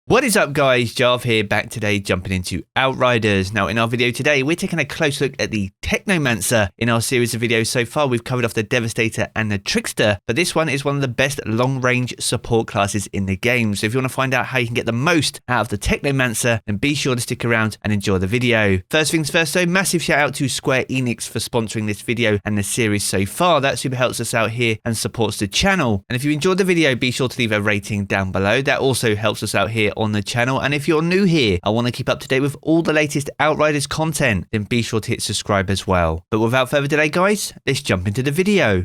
What is up guys, Jarv here, back today jumping into Outriders. Now in our video today, we're taking a close look at the Technomancer. In our series of videos so far, we've covered off the Devastator and the Trickster, but this one is one of the best long-range support classes in the game. So if you want to find out how you can get the most out of the Technomancer, then be sure to stick around and enjoy the video. First things first though, massive shout out to Square Enix for sponsoring this video and the series so far. That super helps us out here and supports the channel. And if you enjoyed the video, be sure to leave a rating down below. That also helps us out here on the channel. And if you're new here, I want to keep up to date with all the latest Outriders content, then be sure to hit subscribe as well. But without further delay guys, let's jump into the video.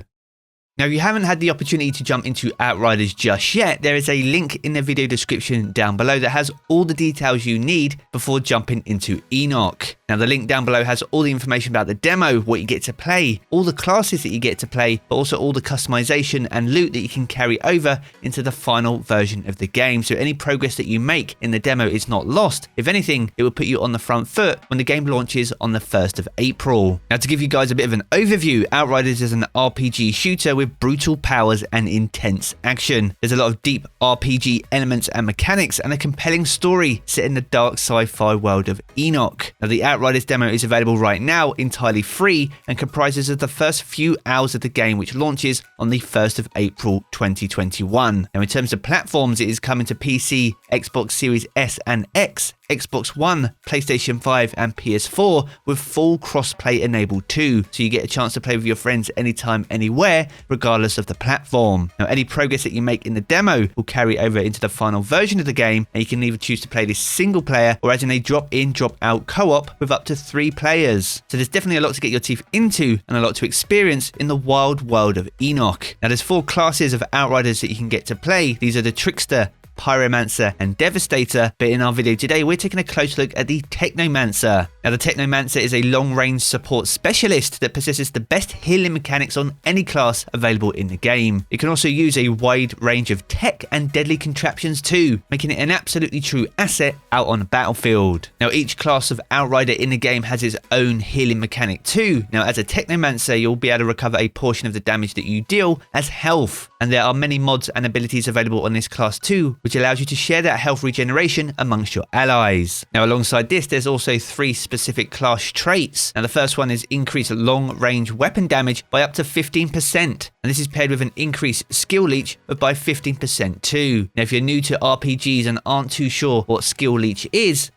Now, if you haven't had the opportunity to jump into Outriders just yet, there is a link in the video description down below that has all the details you need before jumping into Enoch. Now, the link down below has all the information about the demo, what you get to play, all the classes that you get to play, but also all the customization and loot that you can carry over into the final version of the game. So any progress that you make in the demo is not lost. If anything, it will put you on the front foot when the game launches on the 1st of April. Now, to give you guys a bit of an overview, Outriders is an RPG shooter with brutal powers and intense action. There's a lot of deep RPG elements and mechanics and a compelling story set in the dark sci-fi world of Enoch. Now, the Outriders demo is available right now entirely free and comprises of the first few hours of the game, which launches on the 1st of April 2021. Now, in terms of platforms, it is coming to PC, Xbox Series S and X, Xbox One, PlayStation 5 and PS4 with full crossplay enabled too, so you get a chance to play with your friends anytime, anywhere, regardless of the platform. Now, any progress that you make in the demo will carry over into the final version of the game, and you can either choose to play this single player or as in a drop-in, drop-out co-op with up to 3 players. So there's definitely a lot to get your teeth into and a lot to experience in the wild world of Enoch. Now, there's 4 classes of Outriders that you can get to play. These are the Trickster, Pyromancer and Devastator, but in our video today we're taking a close look at the Technomancer. Now, the Technomancer is a long-range support specialist that possesses the best healing mechanics on any class available in the game. It can also use a wide range of tech and deadly contraptions too, making it an absolutely true asset out on the battlefield. Now, each class of Outrider in the game has its own healing mechanic too. Now, as a Technomancer, you'll be able to recover a portion of the damage that you deal as health, and there are many mods and abilities available on this class too, which allows you to share that health regeneration amongst your allies. Now, alongside this, there's also 3 specific class traits. Now, the first one is increased long-range weapon damage by up to 15%, and this is paired with an increased skill leech by 15% too. Now, if you're new to RPGs and aren't too sure what skill leech is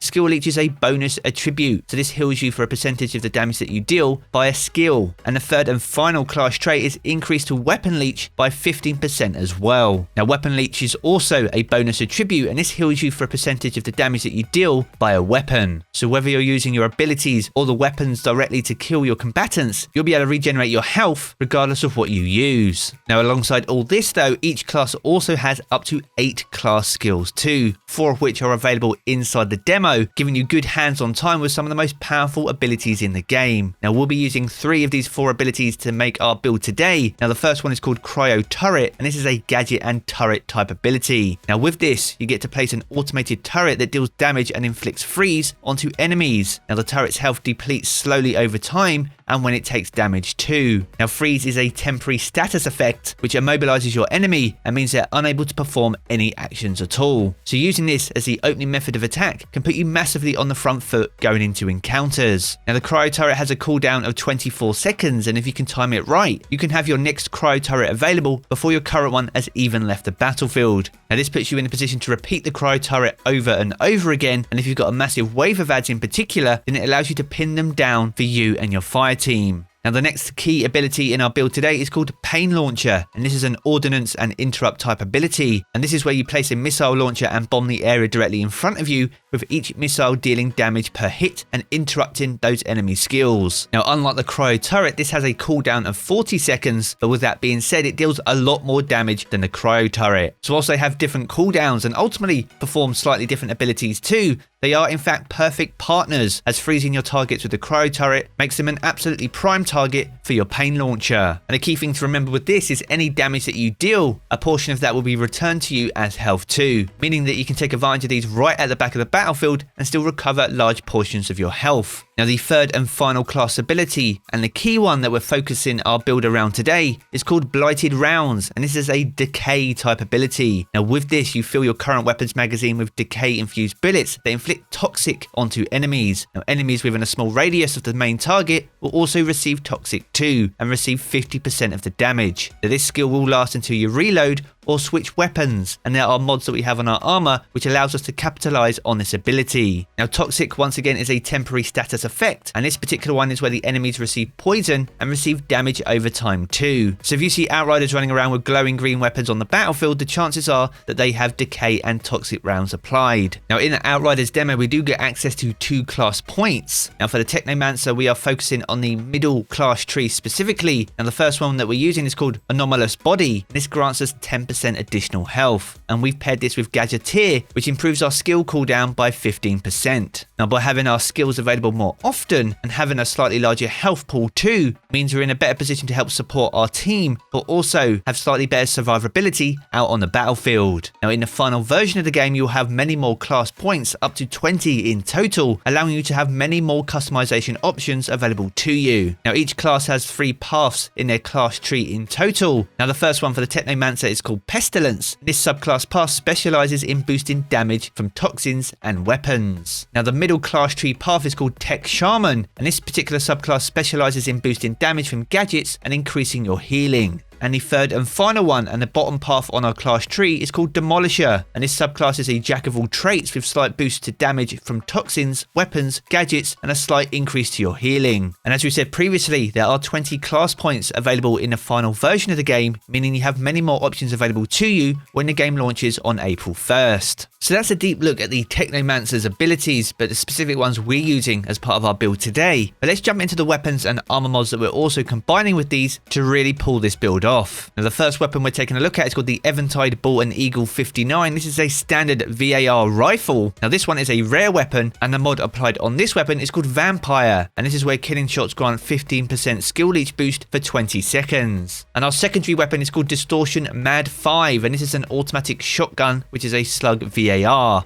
a bonus attribute. So this heals you for a percentage of the damage that you deal by a skill. And the third and final class trait is increased to weapon leech by 15% as well. Now, weapon leech is also a bonus attribute, and this heals you for a percentage of the damage that you deal by a weapon. So whether you're using your abilities or the weapons directly to kill your combatants, you'll be able to regenerate your health regardless of what you use. Now, alongside all this though, each class also has up to 8 class skills too, 4 of which are available inside the demo, giving you good hands-on time with some of the most powerful abilities in the game. Now, we'll be using 3 of these 4 abilities to make our build today. Now, the first one is called Cryo Turret, and this is a gadget and turret type ability. Now, with this, you get to place an automated turret that deals damage and inflicts freeze onto enemies. Now, the turret's health depletes slowly over time and when it takes damage too. Now, freeze is a temporary status effect which immobilizes your enemy and means they're unable to perform any actions at all. So using this as the opening method of attack can put you massively on the front foot going into encounters. Now, the Cryo Turret has a cooldown of 24 seconds, and if you can time it right, you can have your next Cryo Turret available before your current one has even left the battlefield. Now, this puts you in a position to repeat the Cryo Turret over and over again, and if you've got a massive wave of ads in particular, then it allows you to pin them down for you and your fire team. Now, the next key ability in our build today is called Pain Launcher, and this is an ordnance and interrupt type ability, and this is where you place a missile launcher and bomb the area directly in front of you, with each missile dealing damage per hit and interrupting those enemy skills. Now, unlike the Cryo Turret, this has a cooldown of 40 seconds, but with that being said, it deals a lot more damage than the Cryo Turret. So whilst they have different cooldowns and ultimately perform slightly different abilities too, they are in fact perfect partners, as freezing your targets with the Cryo Turret makes them an absolutely prime target for your Pain Launcher. And a key thing to remember with this is any damage that you deal, a portion of that will be returned to you as health too, meaning that you can take advantage of these right at the back of the battle battlefield and still recover large portions of your health. Now the third and final class ability, and the key one that we're focusing our build around today, is called Blighted Rounds, and this is a decay type ability. Now with this you fill your current weapons magazine with decay infused bullets that inflict toxic onto enemies. Now enemies within a small radius of the main target will also receive toxic too, and receive 50% of the damage. Now this skill will last until you reload or switch weapons, and there are mods that we have on our armor which allows us to capitalize on this ability. Now toxic once again is a temporary status effect, and this particular one is where the enemies receive poison and receive damage over time too. So if you see Outriders running around with glowing green weapons on the battlefield, the chances are that they have decay and toxic rounds applied. Now in the Outriders demo we do get access to 2 class points. Now for the Technomancer we are focusing on the middle class tree specifically. Now the first one that we're using is called Anomalous Body. This grants us 10% additional health, and we've paired this with Gadgeteer, which improves our skill cooldown by 15%. Now by having our skills available more often and having a slightly larger health pool too, means we're in a better position to help support our team, but also have slightly better survivability out on the battlefield. Now in the final version of the game you'll have many more class points, up to 20 in total, allowing you to have many more customization options available to you. Now each class has 3 paths in their class tree in total. Now the first one for the Technomancer is called Pestilence. This subclass path specializes in boosting damage from toxins and weapons. Now the middle class tree path is called Tech Shaman, and this particular subclass specializes in boosting damage from gadgets and increasing your healing. And the third and final one, and the bottom path on our class tree, is called Demolisher, and this subclass is a jack of all traits with slight boosts to damage from toxins, weapons, gadgets, and a slight increase to your healing. And as we said previously, there are 20 class points available in the final version of the game, meaning you have many more options available to you when the game launches on April 1st. So that's a deep look at the Technomancer's abilities, but the specific ones we're using as part of our build today. But let's jump into the weapons and armor mods that we're also combining with these to really pull this build off. Now the first weapon we're taking a look at is called the Eventide Ball and Eagle 59. This is a standard VAR rifle. Now this one is a rare weapon, and the mod applied on this weapon is called Vampire, and this is where killing shots grant 15% skill leech boost for 20 seconds. And our secondary weapon is called Distortion Mad 5, and this is an automatic shotgun which is a slug VAR.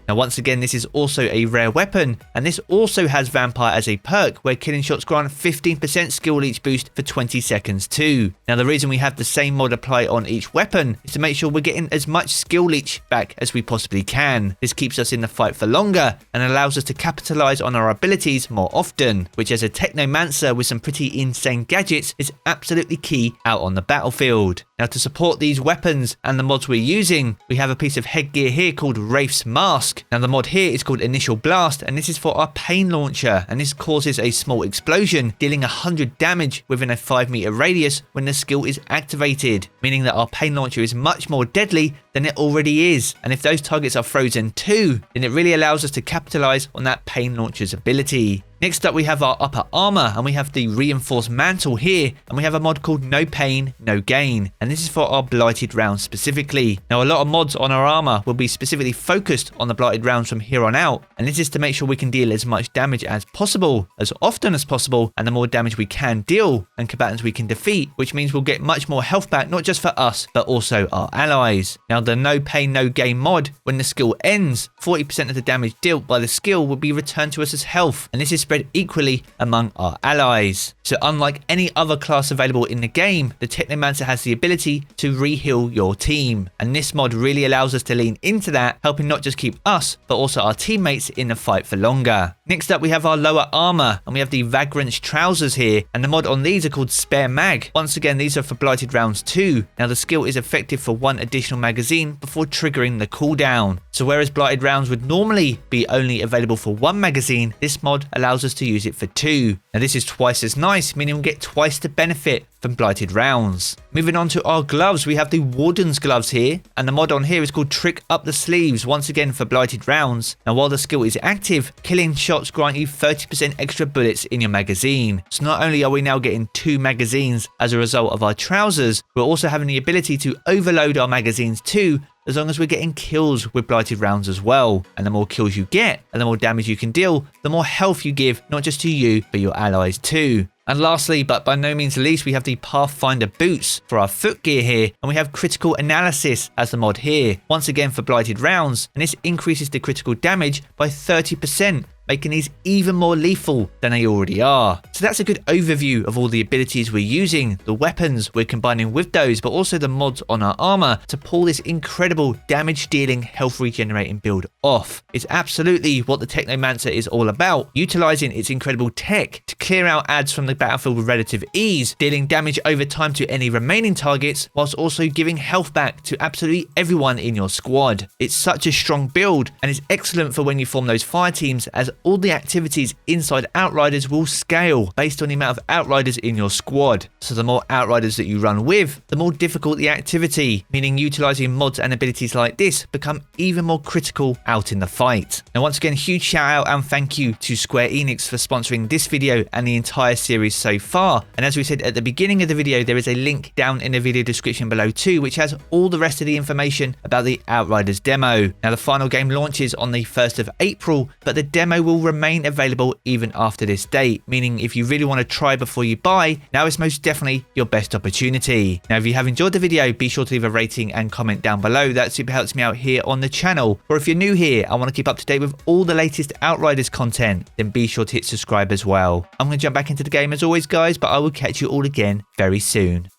Now once again this is also a rare weapon, and this also has Vampire as a perk where killing shots grant 15% skill leech boost for 20 seconds too. Now the reason we have the same mod apply on each weapon is to make sure we're getting as much skill leech back as we possibly can. This keeps us in the fight for longer and allows us to capitalize on our abilities more often, which as a Technomancer with some pretty insane gadgets is absolutely key out on the battlefield. Now to support these weapons and the mods we're using, we have a piece of headgear here called Wraith's Mask. Now the mod here is called Initial Blast, and this is for our pain launcher, and this causes a small explosion dealing 100 damage within a 5-meter radius when the skill is activated, meaning that our pain launcher is much more deadly than it already is. And if those targets are frozen too, then it really allows us to capitalize on that pain launcher's ability. Next up we have our upper armor, and we have the reinforced mantle here, and we have a mod called No Pain, No Gain, and this is for our blighted rounds specifically. Now a lot of mods on our armor will be specifically focused on the blighted rounds from here on out, and this is to make sure we can deal as much damage as possible, as often as possible, and the more damage we can deal and combatants we can defeat, which means we'll get much more health back, not just for us but also our allies. Now the No Pain, No Gain mod, when the skill ends, 40% of the damage dealt by the skill will be returned to us as health, and this is spread equally among our allies. So unlike any other class available in the game, the Technomancer has the ability to re-heal your team, and this mod really allows us to lean into that, helping not just keep us but also our teammates in the fight for longer. Next up we have our lower armor, and we have the Vagrant's trousers here, and the mod on these are called Spare Mag. Once again these are for blighted rounds too. Now the skill is effective for 1 additional magazine before triggering the cooldown. So whereas blighted rounds would normally be only available for 1 magazine, this mod allows us to use it for 2. Now this is twice as nice, meaning we'll get twice the benefit from blighted rounds. Moving on to our gloves, we have the Warden's gloves here, and the mod on here is called Trick Up the Sleeves, once again for blighted rounds. Now while the skill is active, killing shots grant you 30% extra bullets in your magazine. So not only are we now getting 2 magazines as a result of our trousers, we're also having the ability to overload our magazines too, as long as we're getting kills with blighted rounds as well. And the more kills you get and the more damage you can deal, the more health you give, not just to you but your allies too. And lastly, but by no means least, we have the Pathfinder boots for our foot gear here, and we have critical analysis as the mod here, once again for blighted rounds, and this increases the critical damage by 30%. Making these even more lethal than they already are. So that's a good overview of all the abilities we're using, the weapons we're combining with those, but also the mods on our armor to pull this incredible damage dealing, health regenerating build off. It's absolutely what the Technomancer is all about, utilizing its incredible tech to clear out adds from the battlefield with relative ease, dealing damage over time to any remaining targets, whilst also giving health back to absolutely everyone in your squad. It's such a strong build, and it's excellent for when you form those fire teams, as all the activities inside Outriders will scale based on the amount of Outriders in your squad. So the more Outriders that you run with, the more difficult the activity, meaning utilizing mods and abilities like this become even more critical out in the fight. Now once again, huge shout out and thank you to Square Enix for sponsoring this video and the entire series so far. And as we said at the beginning of the video, there is a link down in the video description below too, which has all the rest of the information about the Outriders demo. Now the final game launches on the 1st of April, but the demo will remain available even after this date, meaning if you really want to try before you buy, now is most definitely your best opportunity. Now if you have enjoyed the video, be sure to leave a rating and comment down below. That super helps me out here on the channel. Or if you're new here and want to keep up to date with all the latest Outriders content, then be sure to hit subscribe as well. I'm going to jump back into the game as always guys, but I will catch you all again very soon.